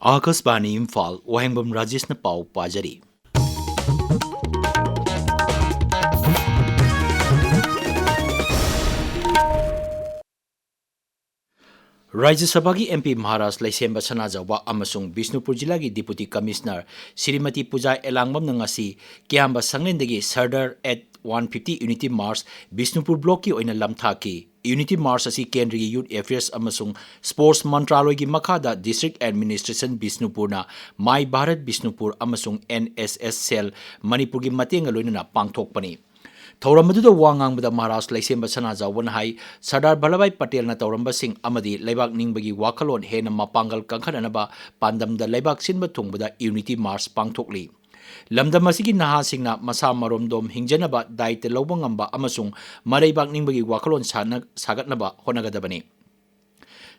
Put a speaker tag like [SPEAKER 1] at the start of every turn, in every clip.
[SPEAKER 1] आकाशवाणी इम्फाल वाहेंगबम राजेश पाव पाजरी। राज्य सभा की एमपी महाराज लैसेंब सनाजवा अमसुंग बिष्णुपुर जिला की डिप्यूटी कमिश्नर श्रीमती पूजा एलांगबम नंगासी क्याम्ब संगलेंदगी Sardar at 150 unity march Bishnupur block की ओइना लमथा की यूनिटी मार्च असी केंद्रीय यूथ अफेयर्स अमसुंग स्पोर्ट्स मंत्रालय की मखादा डिस्ट्रिक्ट एडमिनिस्ट्रेशन बिष्णुपुरना माई भारत बिष्णुपुर अमसुंग एनएसएस सेल मणिपुर की मतेंग लोइना पांगथोकपनी। थौरमदुदा वांगांगबदा महाराज लैसेंब सनाजावन हाई सरदार वल्लभभाई पटेलना तौरंबसिंग अमदी लैबाक निंगबगी वाखलोन हेन मपांगल कंखननबा पांदमदा लैबाक सिनब थुंगबदा यूनिटी मार्च पांगथोकली। लमदम असिगी नहासिंगना मसा मरोमदोम हिंजनबा दायित्व लौब ngamba अमसुंग मरैबाक निंगबगी वाखलोन सागतनबा होनगदबनी।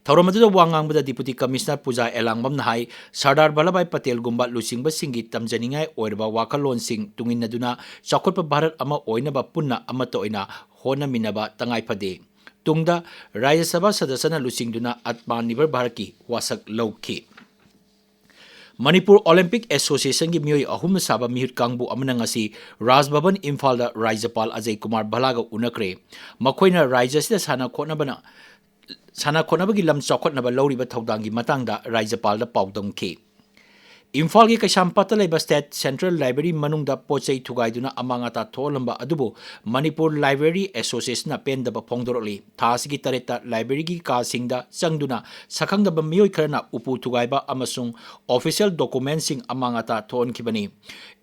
[SPEAKER 1] थौरमदुदा वांगांगबदा डिप्यूटी कमिश्नर पूजा एलांगबम हाई सरदार वल्लभभाई पटेल गुंबा लुचिंगबसिंगी तमजनिंगाई ओइरबा वाखलोनसिंग तुंगिनदुना चाखोटपा भारत अमा ओइनबा पुन्ना अमत ओइना होनमिनबा तंगाइफदे। तुंगदा राज्य सभा सदस्यना लुचिंगदुना आत्मनिर्भर भारत की वासक लौखी। मणिपुर ओलंपिक एसोसिएशन की मियोई अहुम साबा मिहुत कांगबु अमना ngasi राजभवन इम्फाल राज्यपाल अजय कुमार भलागा उनक्रे। मखोइना राज्य से साना खोनबगी लम चौखटनबा लौरिबा थौदांगी मतंगदा राज्यपाल पाउदमखी। इम्फाल की कैसामपाता लेबा स्टेट सेंट्रल लाइब्रेरी मनुंगदा पोचै थुगाइदुना अमांगाता थोलंबा अदुबो मणिपुर लाइब्रेरी एसोसिएशन पेंदबा फोंदोरली। थासिगी तरेता लाइब्रेरी की कासिंगदा चंगदुना सखंगदबा मियोई खरना उपु थुगाइबा अमसुंग ऑफिशियल डॉक्यूमेंट्सिंग अमांगाता थोनखिबनी।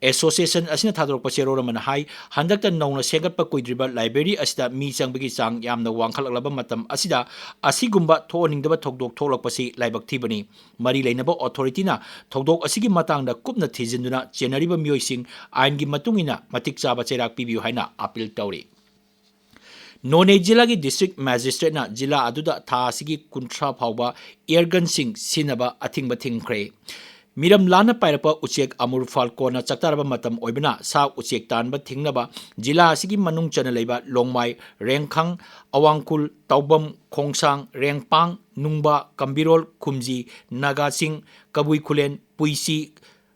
[SPEAKER 1] एसोसिएशन असिना थादोरपा चेरोरमन हाई हंदकता नौना सेगतपा कुइद्रिबा लाइब्रेरी असिदा मी चंगबगी चांग यामना वांखलकलबा मतम असिदा असिगुंबा थोनिंगदबा थौदोक थोलकपसि लाइबक थीबनी। मरी लेनबा अथॉरिटीना थौदोक असिगी मतंगदा कुपना थीजिंदुना चेनरिबा मियोइसिंग आइन की मतुंगिना मतिक चाबा चेराक पिबियु हाइना अपील तौरी। नोने जिला की डिस्ट्रिक्ट मैजिस्ट्रेटना जिला अदुदा था असिगी कुंथ्रा फाउबा एयरगन सिंग सिनबा अथिंगबा थिंगख्रे। मिरम लाना पाइरपा उचेक अमूर फाल्कोना चक्तारबा मतम ओइबना सा उचेक तानबा थिंगनबा जिला असिगी मनुंग चना लेबा लोंगमाई रेंगखंग अवांगकुल तौबम खोंगसांग रेंगपांग नुंगबा कंबिरोल खुमजी नागासिंग कबुई खुलेन पुइसी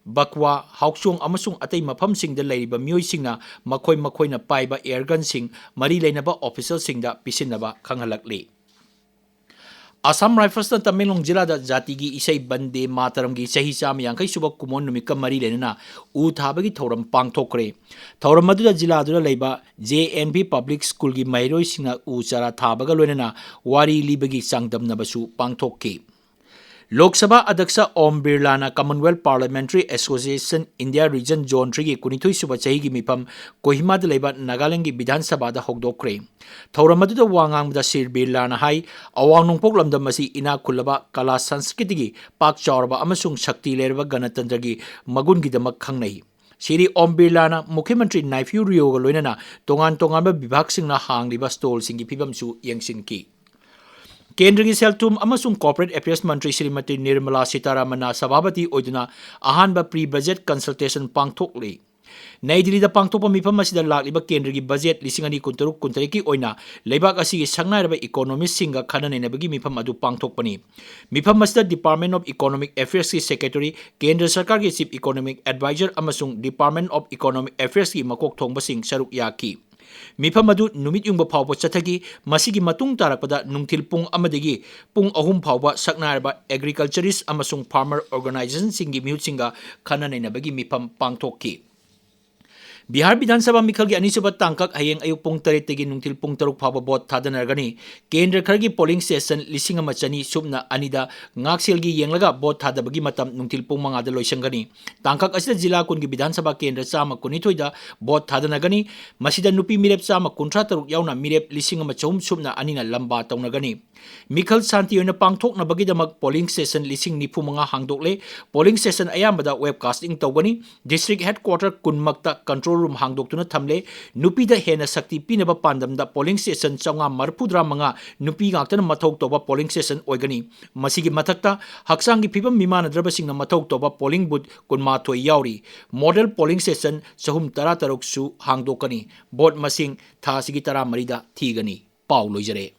[SPEAKER 1] बकवा हाउसोंग अमसुंग अतै मफमसिंगदा लैरिबा मियोइसिंगना मखोइना पाइबा एयरगनसिंग मरी लेनबा ऑफिसरसिंगदा पिसिनबा खंगहलकली। असम राइफल्स तमेंगलोंग जिला जाति की इसई बंदे मातरम की सही चाम यांखई सुब कुमोन नुमिक मरी लेना उ थाबगी थौरम पांगथोकरे। थौरम मदुदा जिला अदुदा लेबा JNB पब्लिक स्कूल की मैरोइसिंगना उ चारा थाबगा लोइनना वारी लिबगी चांगदमनबसु पांगथोककी। लोकसभा अध्यक्ष ओम बिरलाना Commonwealth parliamentary association India region zone 3 की 19 सुब चही की मिफम कोहिमाद लेबा नागालैंड की विधानसभा होगदोक्रे। थौरमदुदा वांगांगदा सिर बिरलाना हाई अवांग नोंपोक लमदम मसी इना खुलबा कला संस्कृति की पाक चावरबा अमसुंग शक्ति लेरबा गणतंत्र की मगुन गिदमक खंगनई। श्री ओम बिरलाना मुख्यमंत्री नाइफ्यू रियोगा लोइनना तोंगान तोंगानबा विभागसिंगना हांगलिबा स्टॉलसिंगी फिबमसु यंगसिनकी। केंद्र की सेल्थुम अमसुंग कॉर्पोरेट अफेयर्स मंत्री श्रीमती निर्मला सीतारामन सभापति ओइदुना अहानबा प्री बजट कंसल्टेशन पांगथोकली। नई दिल्ली पांगथोप मिफम असिदा लाक्लिबा केंद्र की बजट 2023 की ओइना लेबाक असिगी संगनाइरबा इकोनॉमिस्ट सिंगा खननैनबगी मिफम अदु पांगथोकपनी। मिफम असिदा डिपार्टमेंट ऑफ इकोनॉमिक अफेयर्स की सेक्रेटरी केंद्र सरकार के चीफ इकोनॉमिक एडवाइजर अमसुंग डिपार्टमेंट ऑफ इकोनॉमिक अफेयर्स की मकोक थोंगबसिंग सरुक याकी। मिफम अदु नुमित युंग फाउबा चथगी मसिगी मतुंग तारकपदा नुंगथिल पुंग अमदगी पुंग अहुम फाउबा सकनारबा एग्रीकल्चरिस्ट अमसुंग फार्मर ऑर्गेनाइजेशन सिंगी मिहुतसिंगा खननैनबगी मिफम पांगथोककी। बिहार विधानसभा मिखल की अनिसुब तांकक हयेंग अयुक पुंग 3 की नुंगथिल पुंग 3 फाउबा बोट थादनरगनी। केंद्र खर की पोलिंग स्टेशन 1200 सुबना अनिदा ngaksil की येंगलगा बोट थादबगी मतम नुंगथिल पुंग 5 दा लोइसंगनी। तांकक असिदा जिला कुन की विधानसभा केंद्र 119 दा बोट थादनगनी। मसिदा नुपी मिरेप 153 याउना मिरेप 1400 सुबना अनिना लंबा तौनगनी। मिखल शांति ओइना पांगथोकनबगीदमक पोलिंग स्टेशन 95,000 हांगदोकले। पोलिंग स्टेशन अयामबदा वेबकास्टिंग तौगनी। डिस्ट्रिक्ट हेडक्वार्टर कुनमक्ता कंट्रोल रूम हांगदोक्तुना थमले। नुपीदा हेना शक्ति पीनबा पांदमदा पोलिंग स्टेशन 435 नुपी गाक्तना मथौ तौबा पोलिंग स्टेशन ओइगनी। मसिगी मथक्ता हक्सांगी फिबम मिमानद्रबसिंगना मथौ तौबा पोलिंग बूथ 12 याउरी। मॉडल पोलिंग स्टेशन 313 सु हांगदोकनी। बोट मसिंग थासिगी 13 थीगनी। पाउ लोइजरे।